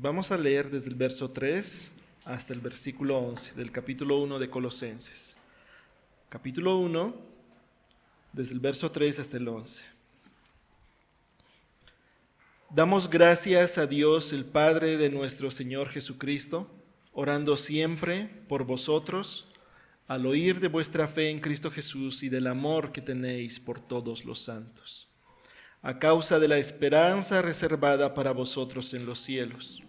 Vamos a leer desde el verso 3 hasta el versículo 11 del capítulo 1 de Colosenses. Capítulo 1, desde el verso 3 hasta el 11. Damos gracias a Dios, el Padre de nuestro Señor Jesucristo, orando siempre por vosotros, al oír de vuestra fe en Cristo Jesús y del amor que tenéis por todos los santos, a causa de la esperanza reservada para vosotros en los cielos,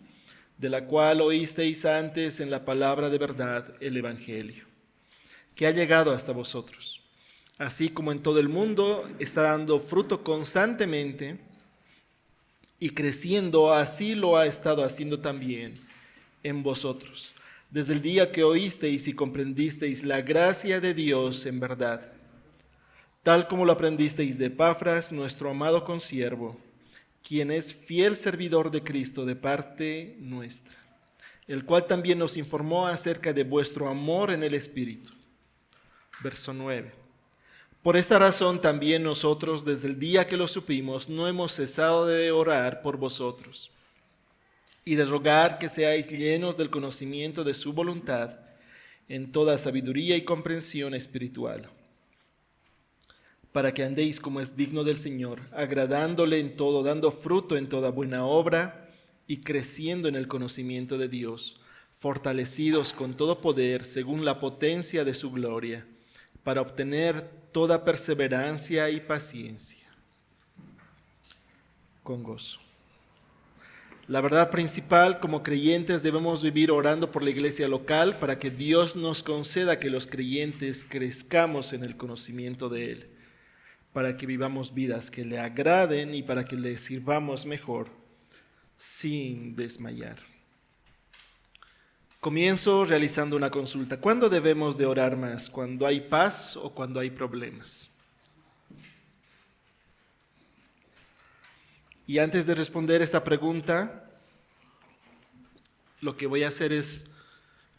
de la cual oísteis antes en la palabra de verdad, el Evangelio, que ha llegado hasta vosotros, así como en todo el mundo está dando fruto constantemente y creciendo, así lo ha estado haciendo también en vosotros, desde el día que oísteis y comprendisteis la gracia de Dios en verdad, tal como lo aprendisteis de Epafras, nuestro amado consiervo, quien es fiel servidor de Cristo de parte nuestra, el cual también nos informó acerca de vuestro amor en el Espíritu. Verso 9. Por esta razón también nosotros, desde el día que lo supimos, no hemos cesado de orar por vosotros y de rogar que seáis llenos del conocimiento de su voluntad en toda sabiduría y comprensión espiritual, para que andéis como es digno del Señor, agradándole en todo, dando fruto en toda buena obra y creciendo en el conocimiento de Dios, fortalecidos con todo poder según la potencia de su gloria, para obtener toda perseverancia y paciencia con gozo. La verdad principal, como creyentes debemos vivir orando por la iglesia local para que Dios nos conceda que los creyentes crezcamos en el conocimiento de Él, para que vivamos vidas que le agraden y para que le sirvamos mejor sin desmayar. Comienzo realizando una consulta. ¿Cuándo debemos de orar más? ¿Cuando hay paz o cuando hay problemas? Y antes de responder esta pregunta, lo que voy a hacer es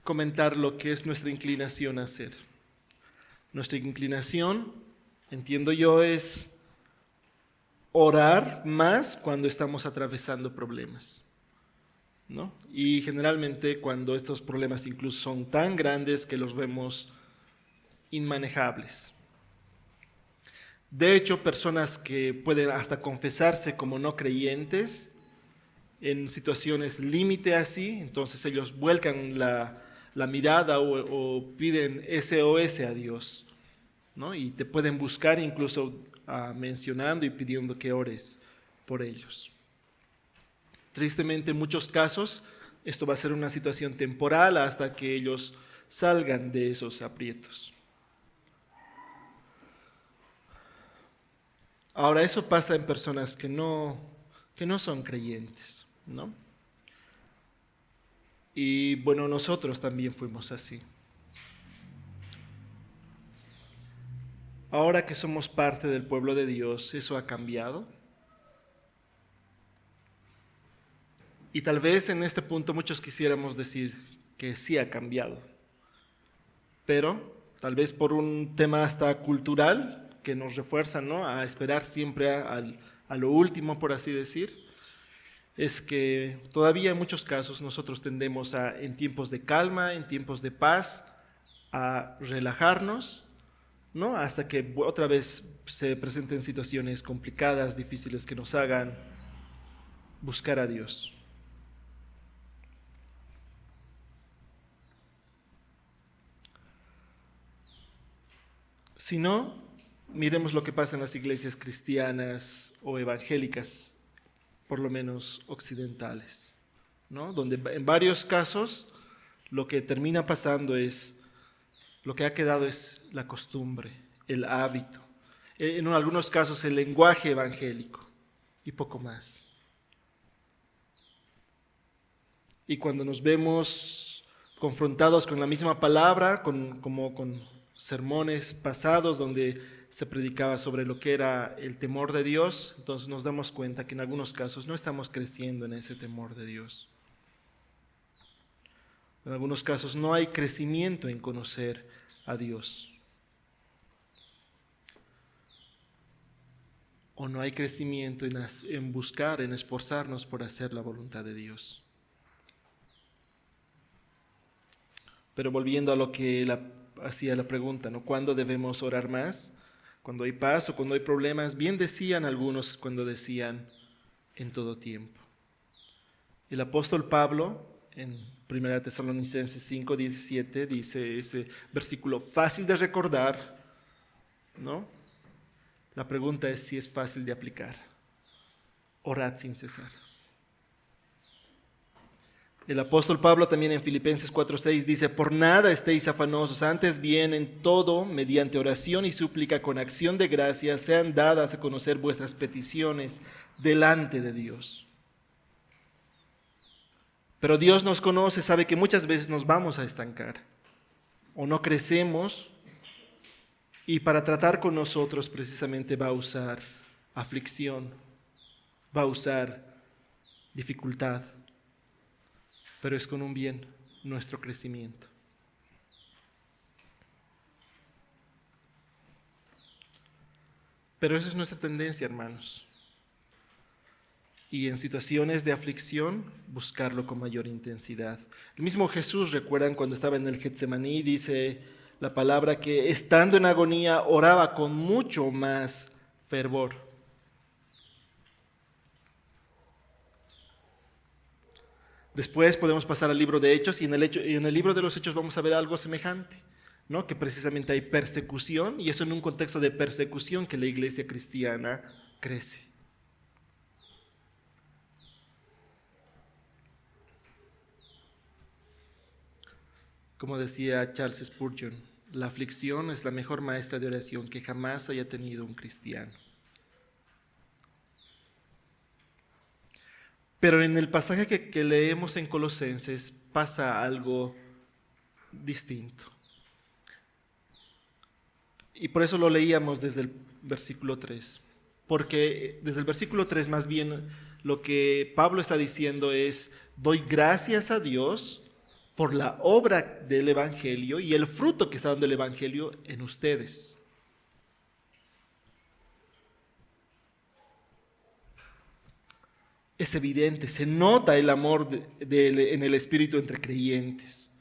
comentar lo que es nuestra inclinación a hacer. Nuestra inclinación, entiendo yo, es orar más cuando estamos atravesando problemas, ¿no? Y generalmente cuando estos problemas incluso son tan grandes que los vemos inmanejables. De hecho, personas que pueden hasta confesarse como no creyentes en situaciones límite así, entonces ellos vuelcan la mirada o piden SOS a Dios, ¿no? Y te pueden buscar incluso mencionando y pidiendo que ores por ellos. Tristemente, en muchos casos, esto va a ser una situación temporal hasta que ellos salgan de esos aprietos. Ahora, eso pasa en personas que no son creyentes, ¿no? Y bueno, nosotros también fuimos así. Ahora que somos parte del pueblo de Dios, ¿eso ha cambiado? Y tal vez en este punto muchos quisiéramos decir que sí ha cambiado, pero tal vez por un tema hasta cultural que nos refuerza, ¿no?, a esperar siempre a lo último, por así decir, es que todavía en muchos casos nosotros tendemos en tiempos de calma, en tiempos de paz, a relajarnos, ¿no?, hasta que otra vez se presenten situaciones complicadas, difíciles, que nos hagan buscar a Dios. Si no, miremos lo que pasa en las iglesias cristianas o evangélicas, por lo menos occidentales, ¿no?, donde en varios casos lo que termina pasando es, lo que ha quedado es la costumbre, el hábito, en algunos casos el lenguaje evangélico y poco más. Y cuando nos vemos confrontados con la misma palabra, como con sermones pasados donde se predicaba sobre lo que era el temor de Dios, entonces nos damos cuenta que en algunos casos no estamos creciendo en ese temor de Dios. En algunos casos no hay crecimiento en conocer a Dios. O no hay crecimiento en buscar, en esforzarnos por hacer la voluntad de Dios. Pero volviendo a lo que hacía la pregunta, ¿no? ¿Cuándo debemos orar más? ¿Cuando hay paz o cuando hay problemas? Bien decían algunos cuando decían en todo tiempo. El apóstol Pablo, en 1 Tesalonicenses 5:17, dice ese versículo fácil de recordar, ¿no? La pregunta es si es fácil de aplicar. Orad sin cesar. El apóstol Pablo también en Filipenses 4:6 dice, por nada estéis afanosos, antes bien en todo, mediante oración y súplica con acción de gracias, sean dadas a conocer vuestras peticiones delante de Dios. Pero Dios nos conoce, sabe que muchas veces nos vamos a estancar o no crecemos, y para tratar con nosotros precisamente va a usar aflicción, va a usar dificultad, pero es con un bien, nuestro crecimiento. Pero esa es nuestra tendencia, hermanos. Y en situaciones de aflicción, buscarlo con mayor intensidad. El mismo Jesús, recuerdan cuando estaba en el Getsemaní, dice la palabra que estando en agonía oraba con mucho más fervor. Después podemos pasar al libro de Hechos y en el libro de los Hechos vamos a ver algo semejante, ¿no? Que precisamente hay persecución y eso en un contexto de persecución que la iglesia cristiana crece. Como decía Charles Spurgeon, la aflicción es la mejor maestra de oración que jamás haya tenido un cristiano. Pero en el pasaje que leemos en Colosenses pasa algo distinto. Y por eso lo leíamos desde el versículo 3. Porque desde el versículo 3 más bien lo que Pablo está diciendo es, doy gracias a Dios por la obra del Evangelio y el fruto que está dando el Evangelio en ustedes. Es evidente, se nota el amor en el Espíritu entre creyentes.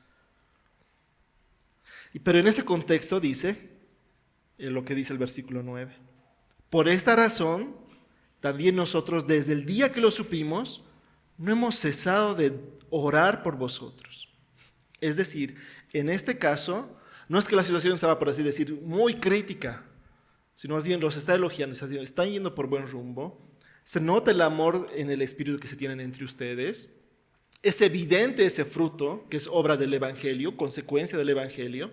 Pero en ese contexto dice, lo que dice el versículo 9, por esta razón, también nosotros desde el día que lo supimos, no hemos cesado de orar por vosotros. Es decir, en este caso, no es que la situación estaba, por así decir, muy crítica, sino más bien los está elogiando, están yendo por buen rumbo. Se nota el amor en el Espíritu que se tienen entre ustedes. Es evidente ese fruto que es obra del Evangelio, consecuencia del Evangelio.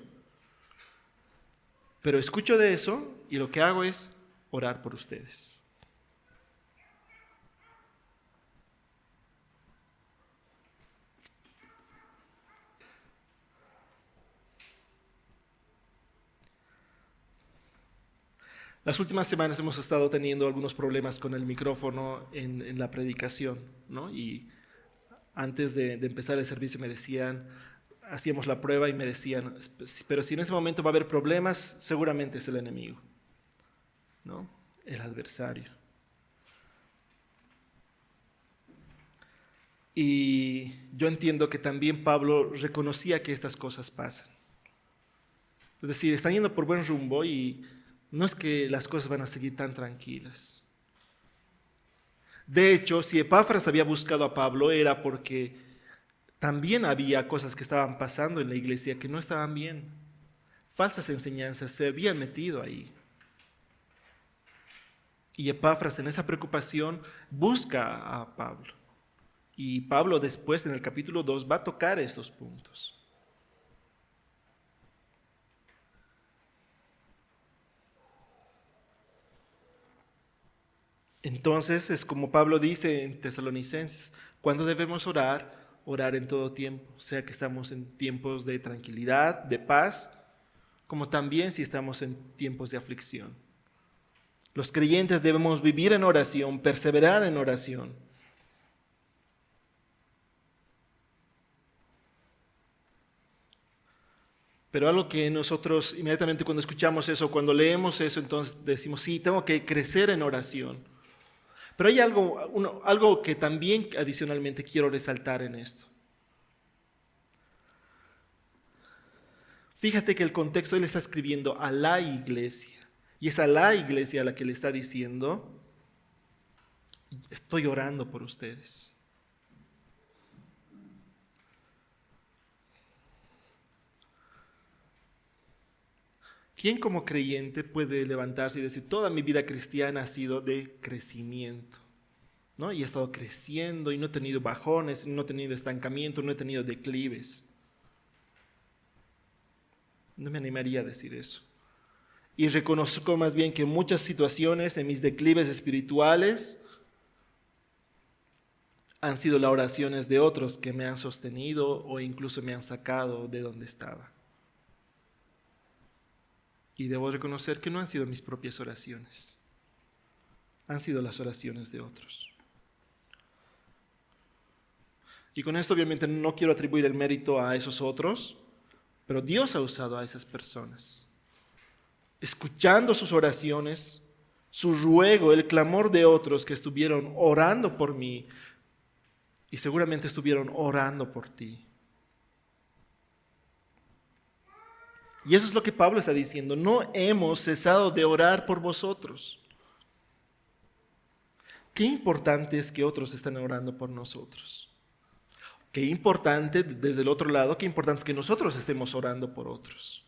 Pero escucho de eso y lo que hago es orar por ustedes. Las últimas semanas hemos estado teniendo algunos problemas con el micrófono en la predicación, ¿no? Y antes de empezar el servicio me decían, hacíamos la prueba y me decían, pero si en ese momento va a haber problemas, seguramente es el enemigo, ¿no? El adversario. Y yo entiendo que también Pablo reconocía que estas cosas pasan. Es decir, están yendo por buen rumbo y no es que las cosas van a seguir tan tranquilas. De hecho, si Epafras había buscado a Pablo era porque también había cosas que estaban pasando en la iglesia que no estaban bien. Falsas enseñanzas se habían metido ahí. Y Epafras en esa preocupación busca a Pablo. Y Pablo después en el capítulo 2 va a tocar estos puntos. Entonces es como Pablo dice en Tesalonicenses, cuando debemos orar, orar en todo tiempo, sea que estamos en tiempos de tranquilidad, de paz, como también si estamos en tiempos de aflicción. Los creyentes debemos vivir en oración, perseverar en oración. Pero algo que nosotros inmediatamente cuando escuchamos eso, cuando leemos eso, entonces decimos, sí, tengo que crecer en oración. Pero hay algo que también adicionalmente quiero resaltar en esto. Fíjate que el contexto él está escribiendo a la iglesia. Y es a la iglesia a la que le está diciendo, estoy orando por ustedes. ¿Quién como creyente puede levantarse y decir, toda mi vida cristiana ha sido de crecimiento, ¿no? Y he estado creciendo y no he tenido bajones, no he tenido estancamiento, no he tenido declives? No me animaría a decir eso. Y reconozco más bien que en muchas situaciones, en mis declives espirituales, han sido las oraciones de otros que me han sostenido o incluso me han sacado de donde estaba. Y debo reconocer que no han sido mis propias oraciones, han sido las oraciones de otros. Y con esto obviamente no quiero atribuir el mérito a esos otros, pero Dios ha usado a esas personas. Escuchando sus oraciones, su ruego, el clamor de otros que estuvieron orando por mí y seguramente estuvieron orando por ti. Y eso es lo que Pablo está diciendo, no hemos cesado de orar por vosotros. Qué importante es que otros estén orando por nosotros. Qué importante, desde el otro lado, qué importante es que nosotros estemos orando por otros.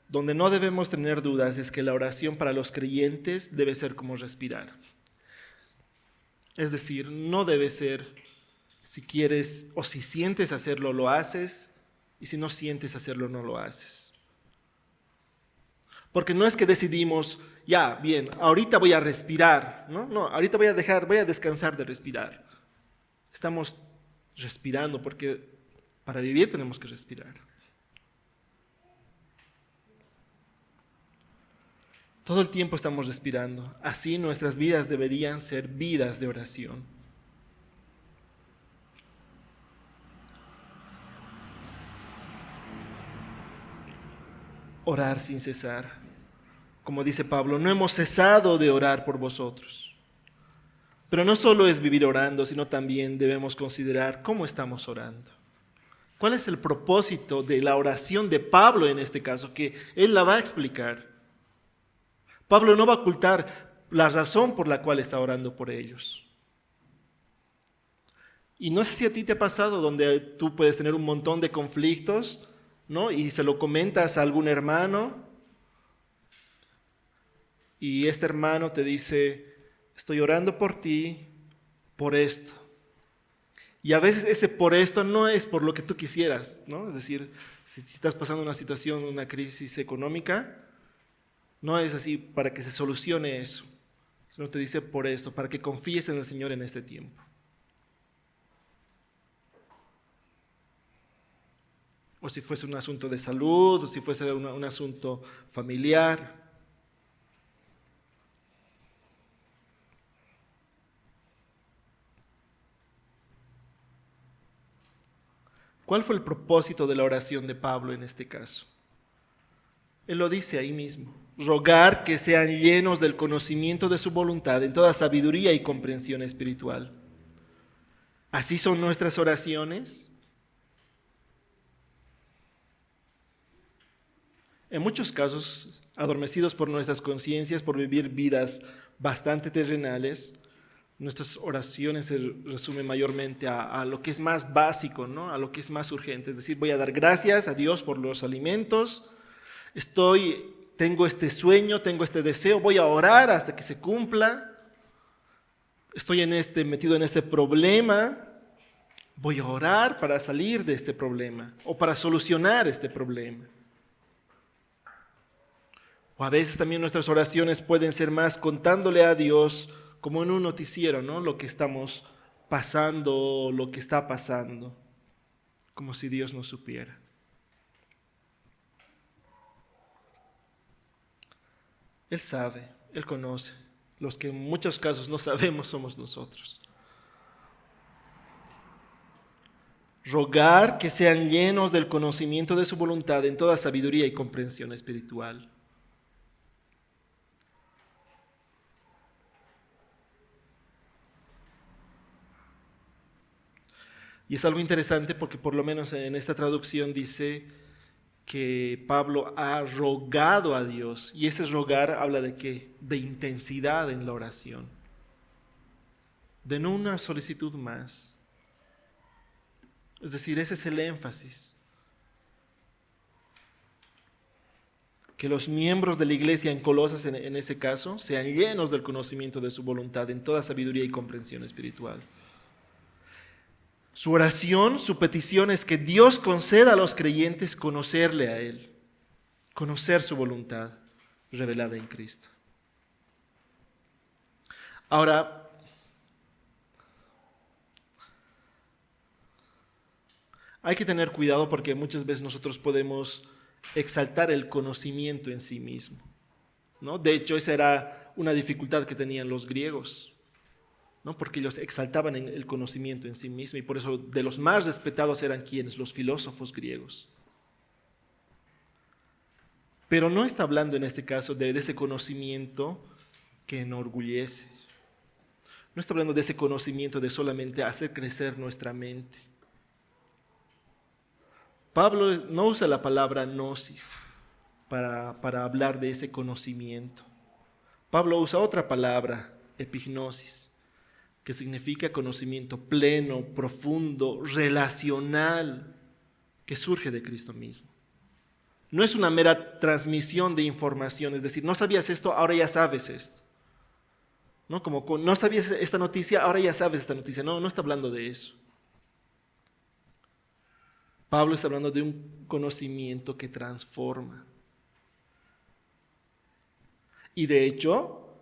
Donde no debemos tener dudas es que la oración para los creyentes debe ser como respirar. Es decir, no debe ser si quieres o si sientes hacerlo, lo haces, y si no sientes hacerlo, no lo haces. Porque no es que decidimos, ya, bien, ahorita voy a respirar, ¿no? Ahorita voy a descansar de respirar. Estamos respirando porque para vivir tenemos que respirar. Todo el tiempo estamos respirando. Así nuestras vidas deberían ser vidas de oración. Orar sin cesar. Como dice Pablo, no hemos cesado de orar por vosotros. Pero no solo es vivir orando, sino también debemos considerar cómo estamos orando. ¿Cuál es el propósito de la oración de Pablo en este caso? Que él la va a explicar. Pablo no va a ocultar la razón por la cual está orando por ellos. Y no sé si a ti te ha pasado donde tú puedes tener un montón de conflictos, ¿no? Y se lo comentas a algún hermano y este hermano te dice, estoy orando por ti, por esto. Y a veces ese por esto no es por lo que tú quisieras, ¿no? Es decir, si estás pasando una situación, una crisis económica, no es así para que se solucione eso, sino te dice por esto, para que confíes en el Señor en este tiempo. O si fuese un asunto de salud, o si fuese un asunto familiar. ¿Cuál fue el propósito de la oración de Pablo en este caso? Él lo dice ahí mismo, rogar que sean llenos del conocimiento de su voluntad en toda sabiduría y comprensión espiritual. ¿Así son nuestras oraciones? En muchos casos, adormecidos por nuestras conciencias, por vivir vidas bastante terrenales, nuestras oraciones se resumen mayormente a lo que es más básico, ¿no? A lo que es más urgente. Es decir, voy a dar gracias a Dios por los alimentos, tengo este sueño, tengo este deseo, voy a orar hasta que se cumpla, estoy metido en este problema, voy a orar para salir de este problema o para solucionar este problema. O a veces también nuestras oraciones pueden ser más contándole a Dios como en un noticiero, ¿no? Lo que estamos pasando, lo que está pasando, como si Dios no supiera. Él sabe, Él conoce. Los que en muchos casos no sabemos somos nosotros. Rogar que sean llenos del conocimiento de su voluntad en toda sabiduría y comprensión espiritual. Y es algo interesante porque por lo menos en esta traducción dice que Pablo ha rogado a Dios. Y ese rogar habla de qué? De intensidad en la oración. De no una solicitud más. Es decir, ese es el énfasis. Que los miembros de la iglesia en Colosas, en ese caso, sean llenos del conocimiento de su voluntad en toda sabiduría y comprensión espiritual. Su oración, su petición es que Dios conceda a los creyentes conocerle a Él, conocer su voluntad revelada en Cristo. Ahora, hay que tener cuidado porque muchas veces nosotros podemos exaltar el conocimiento en sí mismo, ¿no? De hecho, esa era una dificultad que tenían los griegos, ¿no? Porque ellos exaltaban el conocimiento en sí mismo y por eso de los más respetados eran quienes, los filósofos griegos. Pero no está hablando en este caso de ese conocimiento que enorgullece. No está hablando de ese conocimiento de solamente hacer crecer nuestra mente. Pablo no usa la palabra gnosis para hablar de ese conocimiento. Pablo usa otra palabra, epignosis, que significa conocimiento pleno, profundo, relacional, que surge de Cristo mismo. No es una mera transmisión de información, es decir, no sabías esto, ahora ya sabes esto. ¿No? Como no sabías esta noticia, ahora ya sabes esta noticia. No está hablando de eso. Pablo está hablando de un conocimiento que transforma. Y de hecho,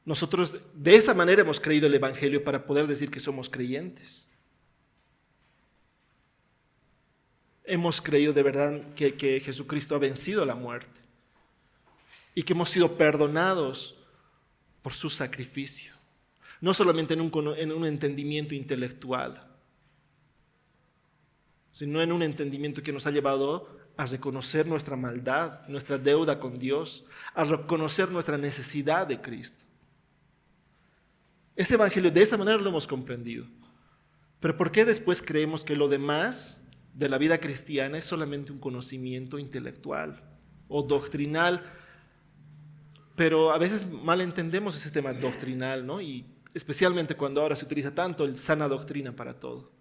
nosotros de esa manera hemos creído el Evangelio para poder decir que somos creyentes. Hemos creído de verdad que Jesucristo ha vencido la muerte y que hemos sido perdonados por su sacrificio. No solamente en un entendimiento intelectual, sino en un entendimiento que nos ha llevado a reconocer nuestra maldad, nuestra deuda con Dios, a reconocer nuestra necesidad de Cristo. Ese evangelio de esa manera lo hemos comprendido. Pero ¿por qué después creemos que lo demás de la vida cristiana es solamente un conocimiento intelectual o doctrinal? Pero a veces mal entendemos ese tema doctrinal, ¿no? Y especialmente cuando ahora se utiliza tanto el sana doctrina para todo.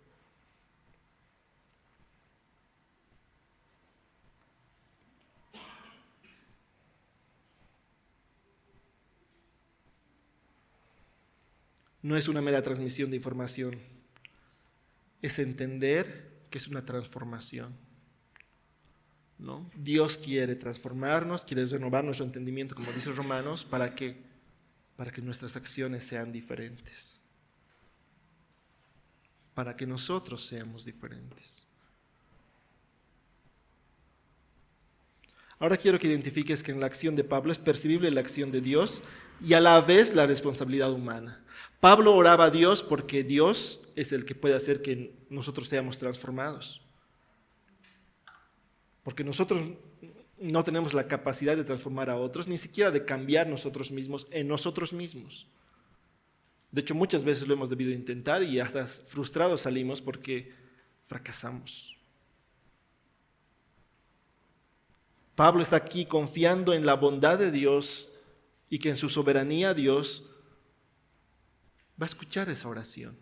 No es una mera transmisión de información, es entender que es una transformación, ¿no? Dios quiere transformarnos, quiere renovar nuestro entendimiento, como dice Romanos, ¿para qué? Para que nuestras acciones sean diferentes, para que nosotros seamos diferentes. Ahora quiero que identifiques que en la acción de Pablo es percibible la acción de Dios y a la vez la responsabilidad humana. Pablo oraba a Dios porque Dios es el que puede hacer que nosotros seamos transformados. Porque nosotros no tenemos la capacidad de transformar a otros, ni siquiera de cambiar nosotros mismos en nosotros mismos. De hecho, muchas veces lo hemos debido intentar y hasta frustrados salimos porque fracasamos. Pablo está aquí confiando en la bondad de Dios y que en su soberanía Dios va a escuchar esa oración.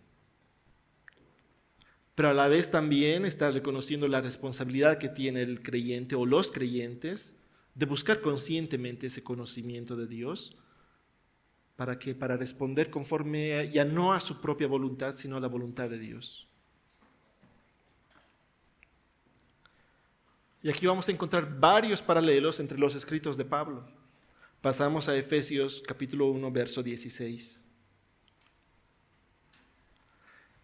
Pero a la vez también está reconociendo la responsabilidad que tiene el creyente o los creyentes de buscar conscientemente ese conocimiento de Dios para responder conforme ya no a su propia voluntad, sino a la voluntad de Dios. Y aquí vamos a encontrar varios paralelos entre los escritos de Pablo. Pasamos a Efesios capítulo 1, verso 16.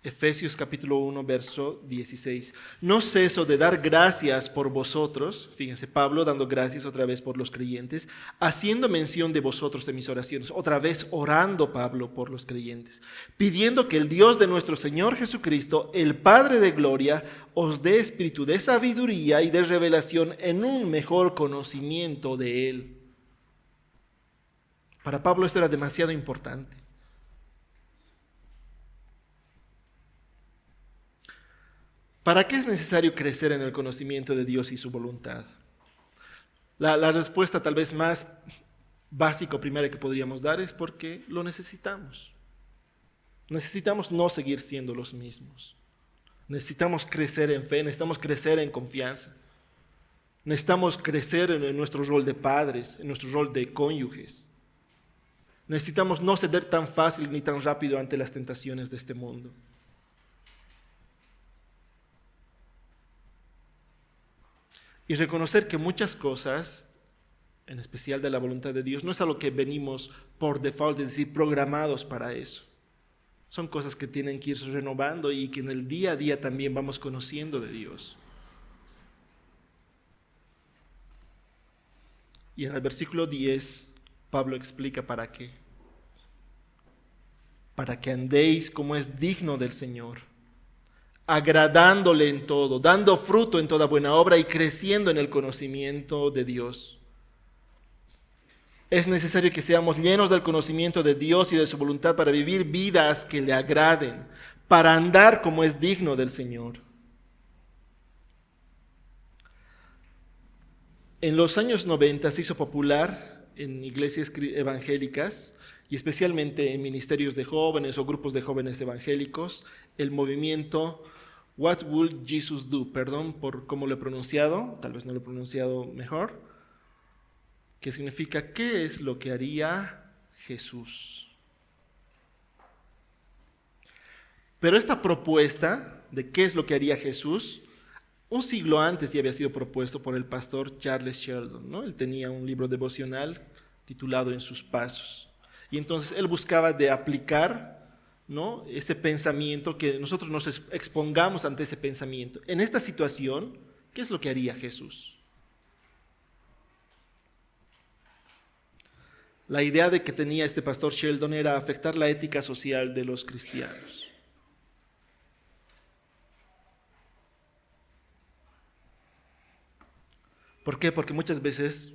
Efesios capítulo 1, verso 16. No ceso de dar gracias por vosotros, fíjense, Pablo dando gracias otra vez por los creyentes, haciendo mención de vosotros en mis oraciones, otra vez orando Pablo por los creyentes, pidiendo que el Dios de nuestro Señor Jesucristo, el Padre de gloria, os dé espíritu de sabiduría y de revelación en un mejor conocimiento de Él. Para Pablo esto era demasiado importante. ¿Para qué es necesario crecer en el conocimiento de Dios y su voluntad? La respuesta tal vez más básica o primaria que podríamos dar es porque lo necesitamos. Necesitamos no seguir siendo los mismos. Necesitamos crecer en fe, necesitamos crecer en confianza. Necesitamos crecer en nuestro rol de padres, en nuestro rol de cónyuges. Necesitamos no ceder tan fácil ni tan rápido ante las tentaciones de este mundo. Y reconocer que muchas cosas, en especial de la voluntad de Dios, no es algo que venimos por default, es decir, programados para eso. Son cosas que tienen que irse renovando y que en el día a día también vamos conociendo de Dios. Y en el versículo 10, Pablo explica para qué. Para que andéis como es digno del Señor, agradándole en todo, dando fruto en toda buena obra y creciendo en el conocimiento de Dios. Es necesario que seamos llenos del conocimiento de Dios y de su voluntad para vivir vidas que le agraden, para andar como es digno del Señor. En los años 90 se hizo popular en iglesias evangélicas y especialmente en ministerios de jóvenes o grupos de jóvenes evangélicos el movimiento What Would Jesus Do? Perdón por cómo lo he pronunciado, tal vez no lo he pronunciado mejor, que significa ¿qué es lo que haría Jesús? Pero esta propuesta de qué es lo que haría Jesús, un siglo antes ya había sido propuesto por el pastor Charles Sheldon, ¿no? Él tenía un libro devocional titulado En sus pasos. Y entonces él buscaba de aplicar, ¿no?, ese pensamiento, que nosotros nos expongamos ante ese pensamiento. En esta situación, ¿qué es lo que haría Jesús? La idea de que tenía este pastor Sheldon era afectar la ética social de los cristianos. ¿Por qué? Porque muchas veces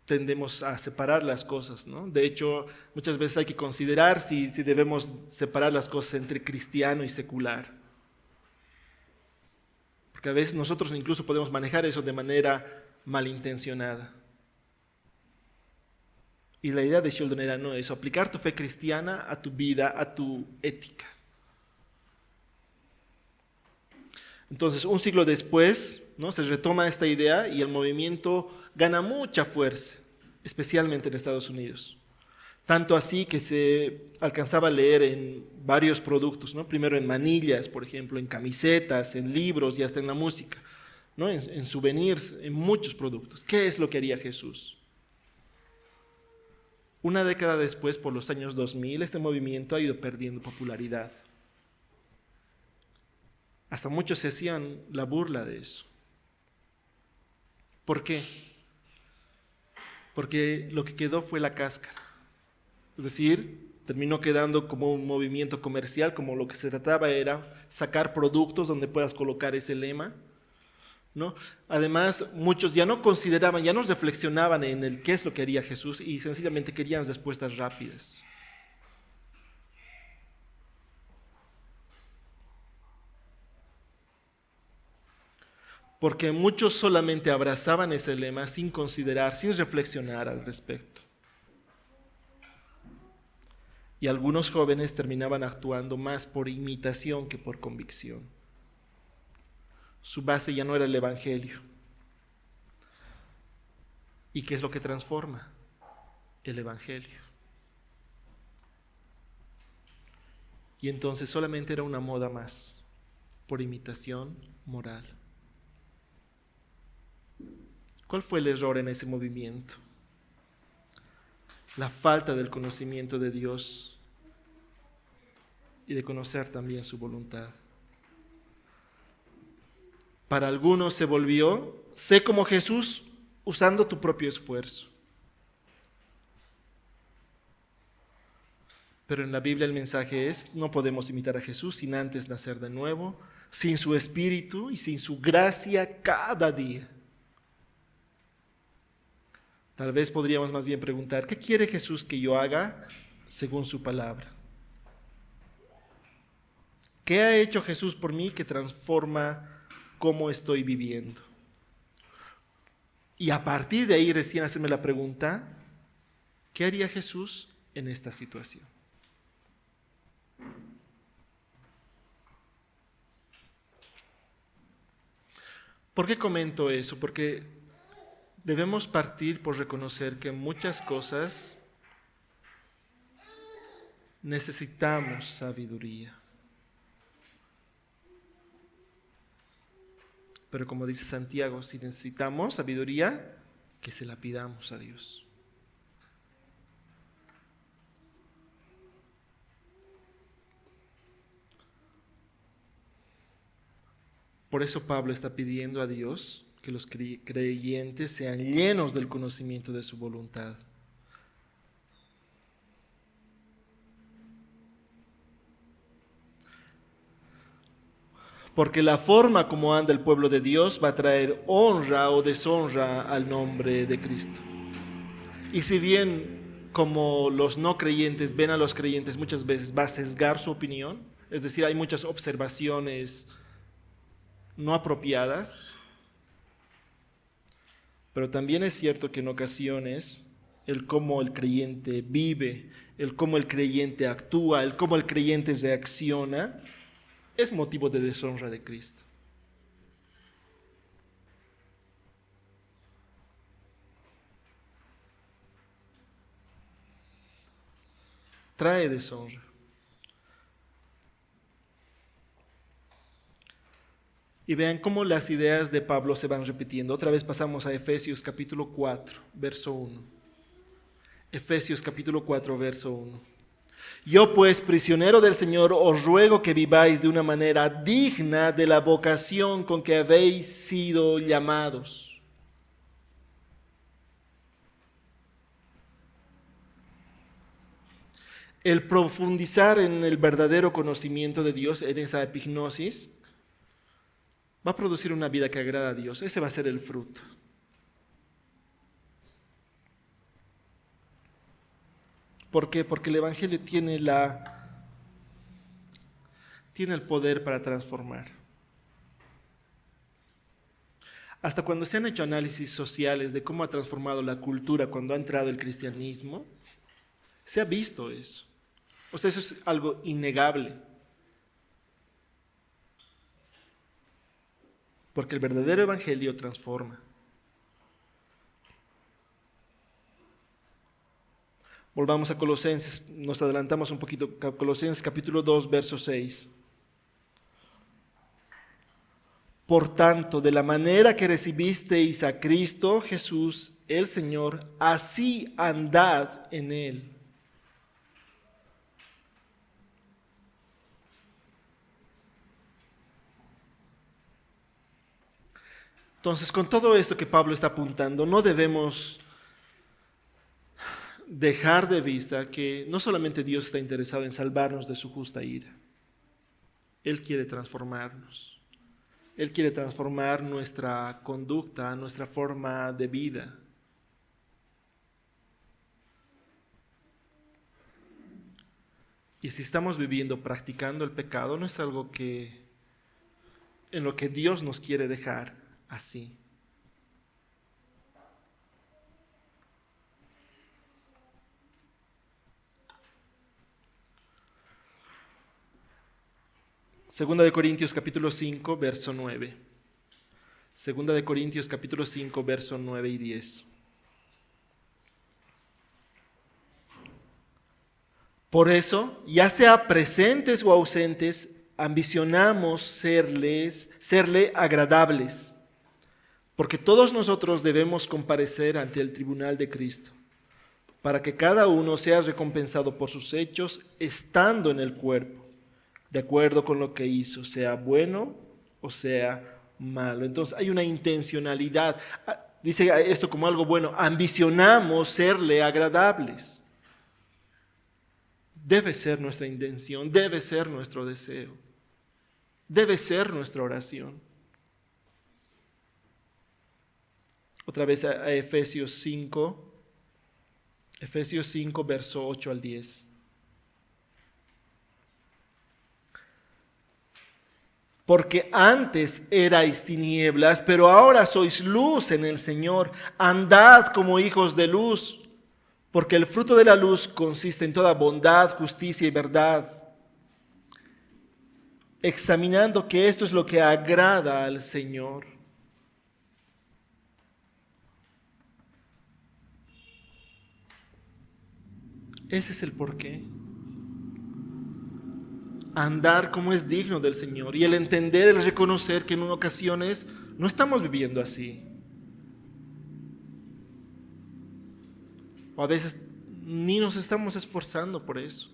tendemos a separar las cosas, ¿no? De hecho, muchas veces hay que considerar si debemos separar las cosas entre cristiano y secular. Porque a veces nosotros incluso podemos manejar eso de manera malintencionada. Y la idea de Sheldon era no eso, aplicar tu fe cristiana a tu vida, a tu ética. Entonces, un siglo después, ¿no?, se retoma esta idea y el movimiento gana mucha fuerza, especialmente en Estados Unidos. Tanto así que se alcanzaba a leer en varios productos, ¿no? Primero en manillas, por ejemplo, en camisetas, en libros y hasta en la música, ¿no?, en souvenirs, en muchos productos. ¿Qué es lo que haría Jesús? Una década después, por los años 2000, este movimiento ha ido perdiendo popularidad. Hasta muchos se hacían la burla de eso. ¿Por qué? Porque lo que quedó fue la cáscara. Es decir, terminó quedando como un movimiento comercial, como lo que se trataba era sacar productos donde puedas colocar ese lema, ¿no? Además, muchos ya no consideraban, ya no reflexionaban en el qué es lo que haría Jesús y sencillamente querían respuestas rápidas. Porque muchos solamente abrazaban ese lema sin considerar, sin reflexionar al respecto. Y algunos jóvenes terminaban actuando más por imitación que por convicción. Su base ya no era el Evangelio. ¿Y qué es lo que transforma? El Evangelio. Y entonces solamente era una moda más, por imitación moral. ¿Cuál fue el error en ese movimiento? La falta del conocimiento de Dios y de conocer también su voluntad. Para algunos se volvió, sé como Jesús usando tu propio esfuerzo. Pero en la Biblia el mensaje es, no podemos imitar a Jesús sin antes nacer de nuevo, sin su espíritu y sin su gracia cada día. Tal vez podríamos más bien preguntar, ¿qué quiere Jesús que yo haga según su palabra? ¿Qué ha hecho Jesús por mí que transforma cómo estoy viviendo? Y a partir de ahí recién hacerme la pregunta, ¿qué haría Jesús en esta situación? ¿Por qué comento eso? Porque debemos partir por reconocer que muchas cosas necesitamos sabiduría. Pero como dice Santiago, si necesitamos sabiduría, que se la pidamos a Dios. Por eso Pablo está pidiendo a Dios que los creyentes sean llenos del conocimiento de su voluntad. Porque la forma como anda el pueblo de Dios va a traer honra o deshonra al nombre de Cristo. Y si bien como los no creyentes ven a los creyentes muchas veces va a sesgar su opinión, es decir, hay muchas observaciones no apropiadas, pero también es cierto que en ocasiones el cómo el creyente vive, el cómo el creyente actúa, el cómo el creyente reacciona, es motivo de deshonra de Cristo. Trae deshonra. Y vean cómo las ideas de Pablo se van repitiendo. Otra vez pasamos a Efesios capítulo 4, verso 1. Efesios capítulo 4, verso 1. Yo pues, prisionero del Señor, os ruego que viváis de una manera digna de la vocación con que habéis sido llamados. El profundizar en el verdadero conocimiento de Dios, en esa epignosis, va a producir una vida que agrada a Dios. Ese va a ser el fruto. ¿Por qué? Porque el Evangelio tiene el poder para transformar. Hasta cuando se han hecho análisis sociales de cómo ha transformado la cultura cuando ha entrado el cristianismo, se ha visto eso. O sea, eso es algo innegable. Porque el verdadero Evangelio transforma. Volvamos a Colosenses, nos adelantamos un poquito, Colosenses capítulo 2, verso 6. Por tanto, de la manera que recibisteis a Cristo Jesús, el Señor, así andad en Él. Entonces, con todo esto que Pablo está apuntando, no debemos dejar de vista que no solamente Dios está interesado en salvarnos de su justa ira. Él quiere transformarnos. Él quiere transformar nuestra conducta, nuestra forma de vida. Y si estamos viviendo, practicando el pecado, no es algo en lo que Dios nos quiere dejar así. Segunda de Corintios capítulo 5, verso 9. Segunda de Corintios capítulo 5, verso 9 y 10. Por eso, ya sea presentes o ausentes, ambicionamos serle agradables, porque todos nosotros debemos comparecer ante el tribunal de Cristo, para que cada uno sea recompensado por sus hechos estando en el cuerpo, de acuerdo con lo que hizo, sea bueno o sea malo. Entonces hay una intencionalidad. Dice esto como algo bueno, ambicionamos serle agradables. Debe ser nuestra intención, debe ser nuestro deseo, debe ser nuestra oración. Otra vez a Efesios 5, verso 8 al 10. Porque antes erais tinieblas, pero ahora sois luz en el Señor. Andad como hijos de luz, porque el fruto de la luz consiste en toda bondad, justicia y verdad, examinando que esto es lo que agrada al Señor. Ese es el porqué. Andar como es digno del Señor y el entender, el reconocer que en ocasiones no estamos viviendo así. O a veces ni nos estamos esforzando por eso.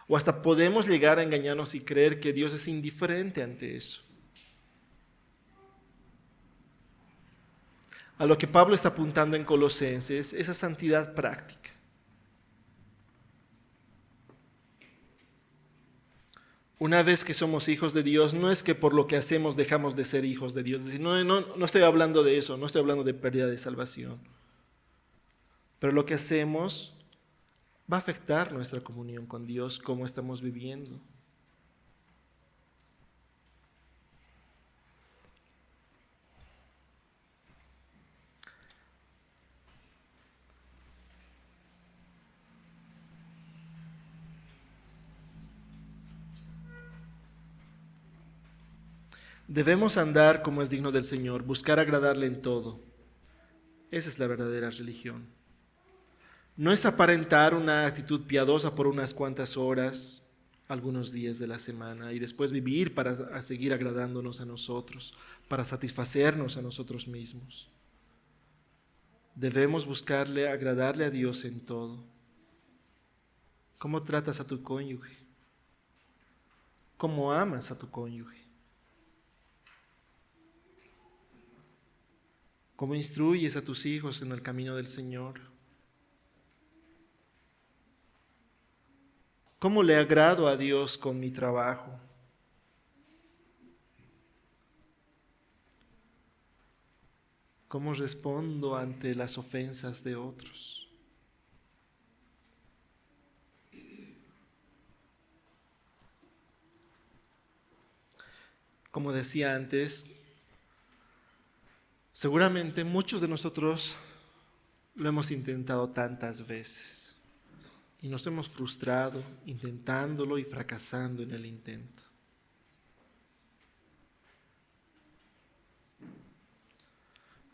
O hasta podemos llegar a engañarnos y creer que Dios es indiferente ante eso. A lo que Pablo está apuntando en Colosenses, esa santidad práctica. Una vez que somos hijos de Dios, no es que por lo que hacemos dejamos de ser hijos de Dios. Es decir, no estoy hablando de eso, no estoy hablando de pérdida de salvación. Pero lo que hacemos va a afectar nuestra comunión con Dios, cómo estamos viviendo. Debemos andar como es digno del Señor, buscar agradarle en todo. Esa es la verdadera religión. No es aparentar una actitud piadosa por unas cuantas horas, algunos días de la semana, y después vivir para seguir agradándonos a nosotros, para satisfacernos a nosotros mismos. Debemos buscarle agradarle a Dios en todo. ¿Cómo tratas a tu cónyuge? ¿Cómo amas a tu cónyuge? ¿Cómo instruyes a tus hijos en el camino del Señor? ¿Cómo le agrado a Dios con mi trabajo? ¿Cómo respondo ante las ofensas de otros? Como decía antes, seguramente muchos de nosotros lo hemos intentado tantas veces y nos hemos frustrado intentándolo y fracasando en el intento.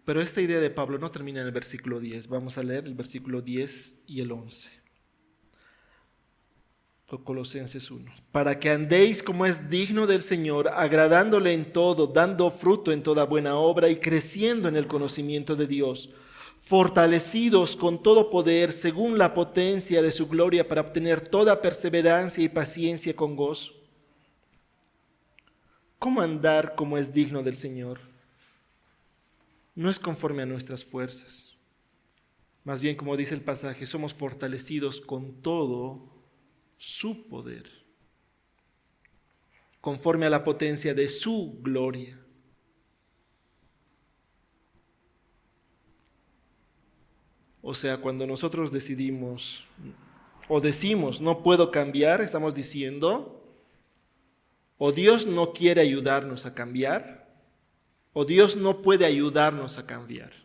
Pero esta idea de Pablo no termina en el versículo 10. Vamos a leer el versículo 10 y el 11. Colosenses 1. Para que andéis como es digno del Señor, agradándole en todo, dando fruto en toda buena obra y creciendo en el conocimiento de Dios, fortalecidos con todo poder según la potencia de su gloria para obtener toda perseverancia y paciencia con gozo. ¿Cómo andar como es digno del Señor? No es conforme a nuestras fuerzas. Más bien, como dice el pasaje, somos fortalecidos con todo su poder, conforme a la potencia de su gloria. O sea, cuando nosotros decidimos o decimos no puedo cambiar, estamos diciendo o Dios no quiere ayudarnos a cambiar, o Dios no puede ayudarnos a cambiar.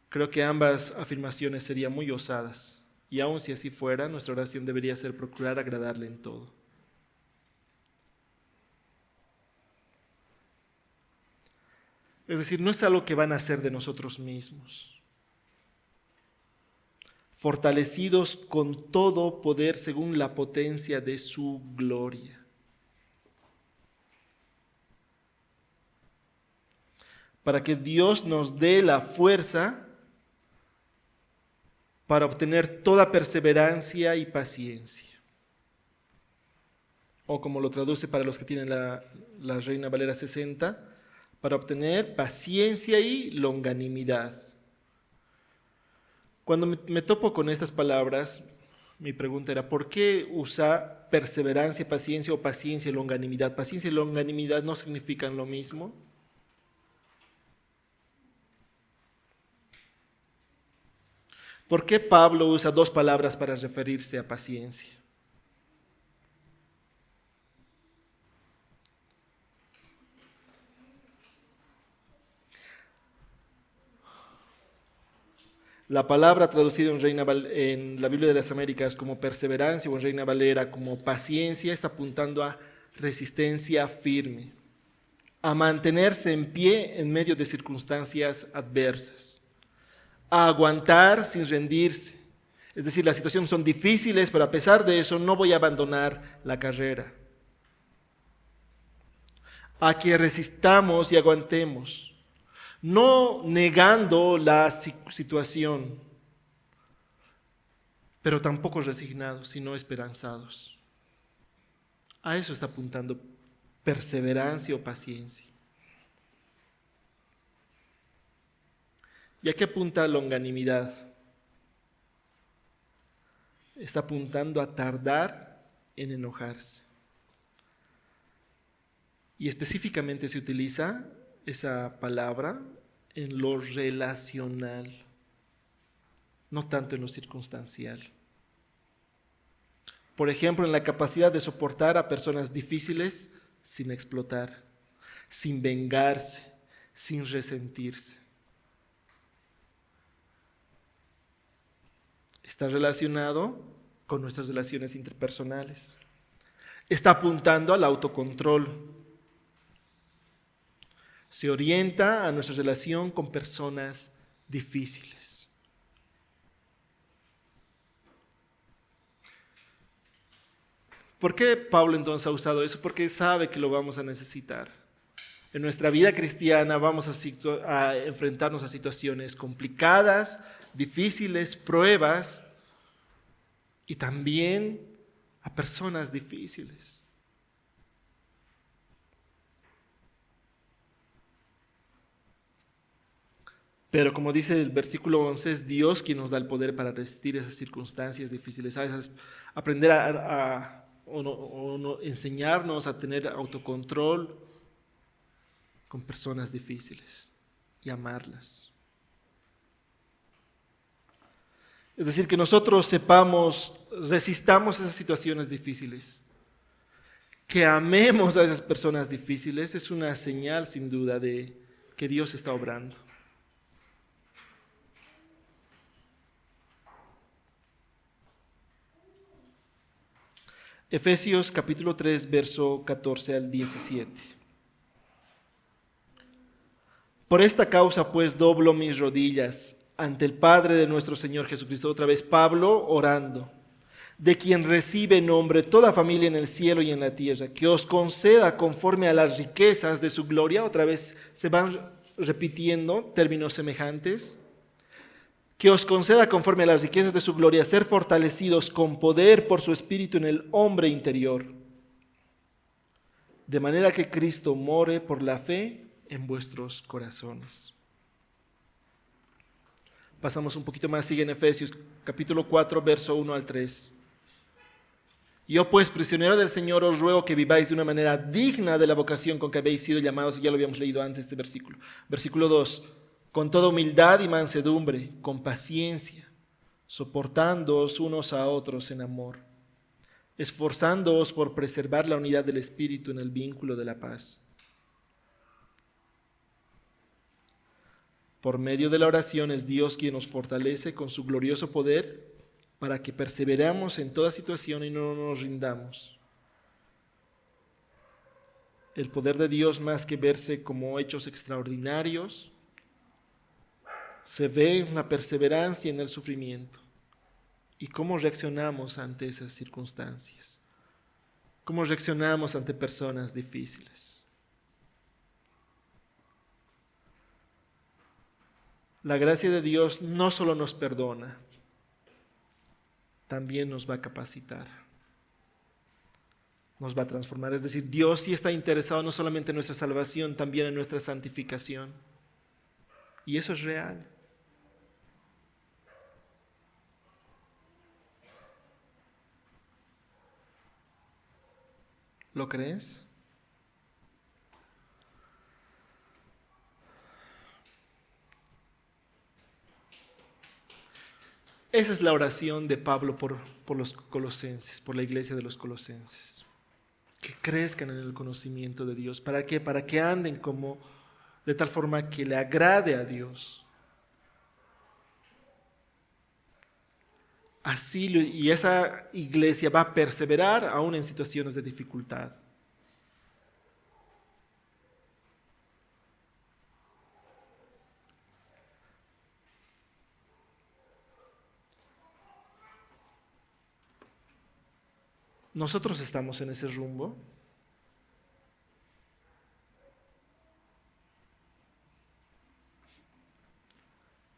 Creo que ambas afirmaciones serían muy osadas, y aun si así fuera, nuestra oración debería ser procurar agradarle en todo. Es decir, no es algo que van a hacer de nosotros mismos. Fortalecidos con todo poder según la potencia de su gloria. Para que Dios nos dé la fuerza para obtener toda perseverancia y paciencia. O como lo traduce para los que tienen la Reina Valera 60, para obtener paciencia y longanimidad. Cuando me topo con estas palabras, mi pregunta era, ¿por qué usa perseverancia, paciencia o paciencia y longanimidad? ¿Paciencia y longanimidad no significan lo mismo? ¿Por qué Pablo usa dos palabras para referirse a paciencia? La palabra traducida en la Biblia de las Américas como perseverancia o en Reina Valera como paciencia está apuntando a resistencia firme, a mantenerse en pie en medio de circunstancias adversas, a aguantar sin rendirse. Es decir, las situaciones son difíciles, pero a pesar de eso no voy a abandonar la carrera. A que resistamos y aguantemos, no negando la situación, pero tampoco resignados, sino esperanzados. A eso está apuntando perseverancia o paciencia. ¿Y a qué apunta longanimidad? Está apuntando a tardar en enojarse. Y específicamente se utiliza esa palabra en lo relacional, no tanto en lo circunstancial. Por ejemplo, en la capacidad de soportar a personas difíciles sin explotar, sin vengarse, sin resentirse. Está relacionado con nuestras relaciones interpersonales. Está apuntando al autocontrol. Se orienta a nuestra relación con personas difíciles. ¿Por qué Pablo entonces ha usado eso? Porque sabe que lo vamos a necesitar. En nuestra vida cristiana vamos a enfrentarnos a situaciones complicadas, difíciles, pruebas y también a personas difíciles. Pero como dice el versículo 11, es Dios quien nos da el poder para resistir esas circunstancias difíciles, a veces aprender enseñarnos a tener autocontrol con personas difíciles y amarlas. Es decir, que nosotros resistamos esas situaciones difíciles, que amemos a esas personas difíciles, es una señal sin duda de que Dios está obrando. Efesios capítulo 3, verso 14 al 17. Por esta causa pues doblo mis rodillas ante el Padre de nuestro Señor Jesucristo. Otra vez Pablo orando, de quien recibe nombre toda familia en el cielo y en la tierra, que os conceda conforme a las riquezas de su gloria. Otra vez se van repitiendo términos semejantes. Que os conceda conforme a las riquezas de su gloria ser fortalecidos con poder por su Espíritu en el hombre interior, de manera que Cristo more por la fe en vuestros corazones. Pasamos un poquito más, sigue en Efesios capítulo 4, verso 1 al 3. Yo pues, prisionero del Señor, os ruego que viváis de una manera digna de la vocación con que habéis sido llamados, y ya lo habíamos leído antes este versículo. Versículo 2. Con toda humildad y mansedumbre, con paciencia, soportándoos unos a otros en amor, esforzándoos por preservar la unidad del Espíritu en el vínculo de la paz. Por medio de la oración es Dios quien nos fortalece con su glorioso poder para que perseveremos en toda situación y no nos rindamos. El poder de Dios, más que verse como hechos extraordinarios, se ve en la perseverancia y en el sufrimiento. ¿Y cómo reaccionamos ante esas circunstancias? ¿Cómo reaccionamos ante personas difíciles? La gracia de Dios no solo nos perdona, también nos va a capacitar, nos va a transformar. Es decir, Dios sí está interesado no solamente en nuestra salvación, también en nuestra santificación. Y eso es real. ¿Lo crees? Esa es la oración de Pablo por los colosenses, por la iglesia de los colosenses. Que crezcan en el conocimiento de Dios. ¿Para qué? Para que anden de tal forma que le agrade a Dios. Así, y esa iglesia va a perseverar aún en situaciones de dificultad. Nosotros estamos en ese rumbo.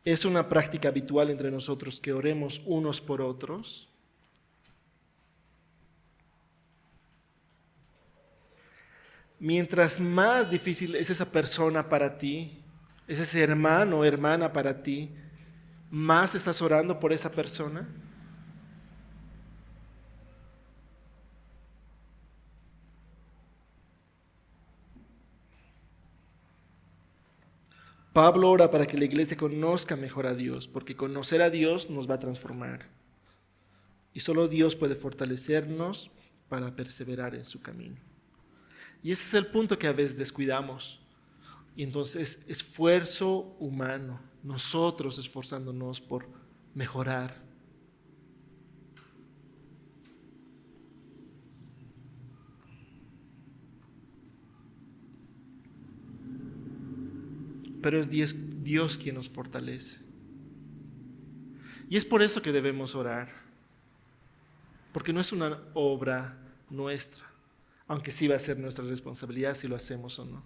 Es una práctica habitual entre nosotros que oremos unos por otros. Mientras más difícil es esa persona para ti, es ese hermano o hermana para ti, más estás orando por esa persona. Pablo ora para que la iglesia conozca mejor a Dios, porque conocer a Dios nos va a transformar. Y solo Dios puede fortalecernos para perseverar en su camino. Y ese es el punto que a veces descuidamos. Y entonces, esfuerzo humano, nosotros esforzándonos por mejorar. Pero es Dios quien nos fortalece. Y es por eso que debemos orar, porque no es una obra nuestra, aunque sí va a ser nuestra responsabilidad si lo hacemos o no.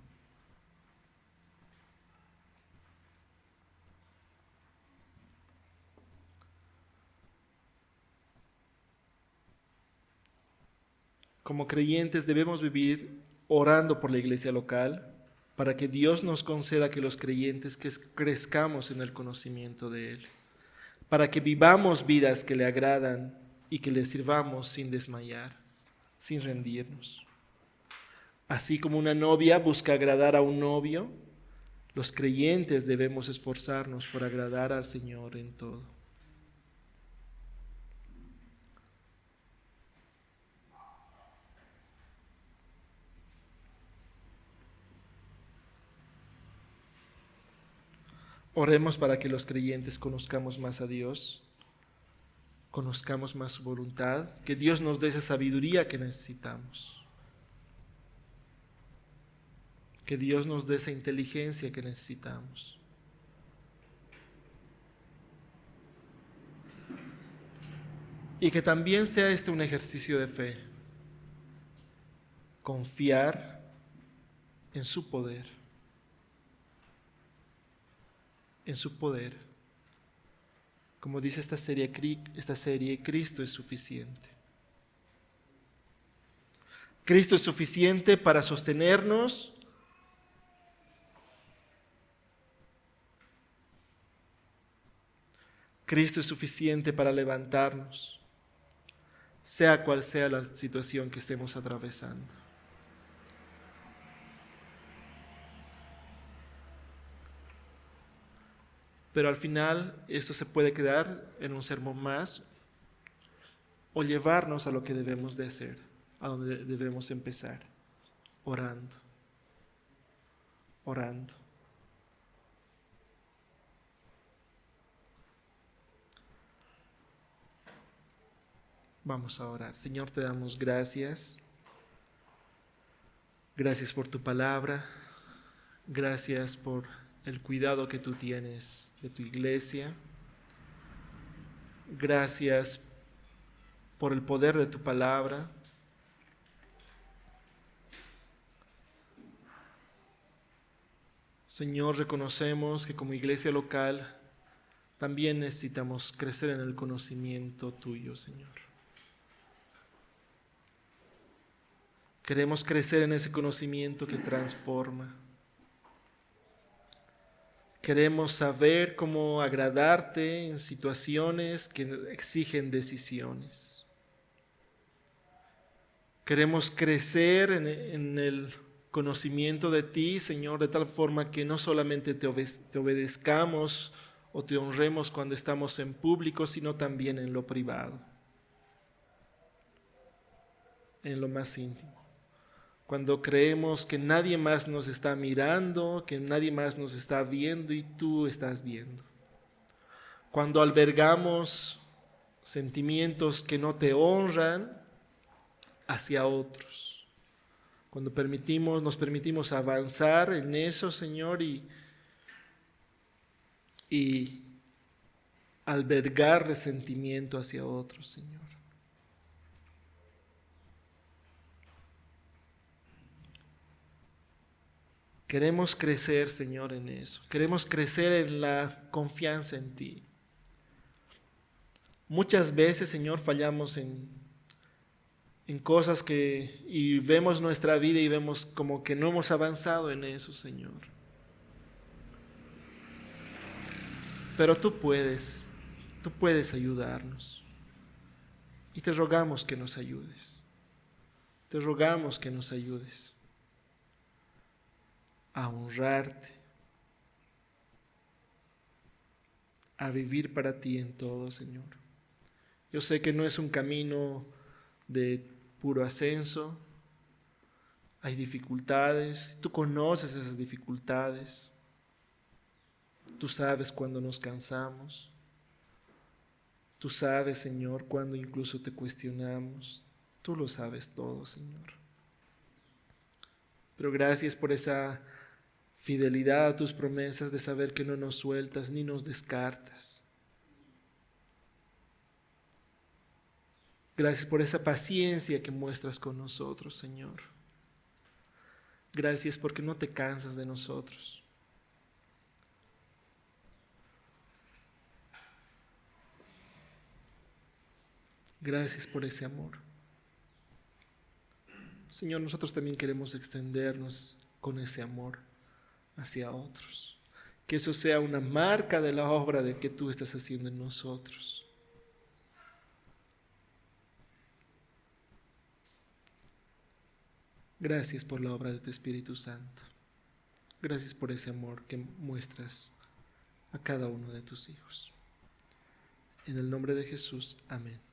Como creyentes debemos vivir orando por la iglesia local, para que Dios nos conceda que los creyentes crezcamos en el conocimiento de Él, para que vivamos vidas que le agradan y que le sirvamos sin desmayar, sin rendirnos. Así como una novia busca agradar a un novio, los creyentes debemos esforzarnos por agradar al Señor en todo. Oremos para que los creyentes conozcamos más a Dios, conozcamos más su voluntad, que Dios nos dé esa sabiduría que necesitamos, que Dios nos dé esa inteligencia que necesitamos. Y que también sea este un ejercicio de fe, confiar en su poder, en su poder. Como dice esta serie, Cristo es suficiente. Cristo es suficiente para sostenernos. Cristo es suficiente para levantarnos, sea cual sea la situación que estemos atravesando. Pero al final esto se puede quedar en un sermón más o llevarnos a lo que debemos de hacer, a donde debemos empezar, orando, orando. Vamos a orar. Señor, te damos gracias. Gracias por tu palabra. Gracias por el cuidado que tú tienes de tu iglesia. Gracias por el poder de tu palabra. Señor, reconocemos que como iglesia local también necesitamos crecer en el conocimiento tuyo, Señor. Queremos crecer en ese conocimiento que transforma. Queremos saber cómo agradarte en situaciones que exigen decisiones. Queremos crecer en el conocimiento de ti, Señor, de tal forma que no solamente te obedezcamos o te honremos cuando estamos en público, sino también en lo privado, en lo más íntimo. Cuando creemos que nadie más nos está mirando, que nadie más nos está viendo y tú estás viendo. Cuando albergamos sentimientos que no te honran hacia otros. Cuando nos permitimos avanzar en eso, Señor, y albergar resentimiento hacia otros, Señor. Queremos crecer, Señor, en eso. Queremos crecer en la confianza en ti. Muchas veces, Señor, fallamos en cosas y vemos nuestra vida y vemos como que no hemos avanzado en eso, Señor. Pero tú puedes ayudarnos. Y te rogamos que nos ayudes. Te rogamos que nos ayudes a honrarte, a vivir para ti en todo, Señor. Yo sé que no es un camino de puro ascenso, hay dificultades, tú conoces esas dificultades, tú sabes cuando nos cansamos, tú sabes, Señor, cuando incluso te cuestionamos, tú lo sabes todo, Señor. Pero gracias por esa fidelidad a tus promesas de saber que no nos sueltas ni nos descartas. Gracias por esa paciencia que muestras con nosotros, Señor. Gracias porque no te cansas de nosotros. Gracias por ese amor. Señor, nosotros también queremos extendernos con ese amor hacia otros. Que eso sea una marca de la obra de que tú estás haciendo en nosotros. Gracias por la obra de tu Espíritu Santo. Gracias por ese amor que muestras a cada uno de tus hijos. En el nombre de Jesús, amén.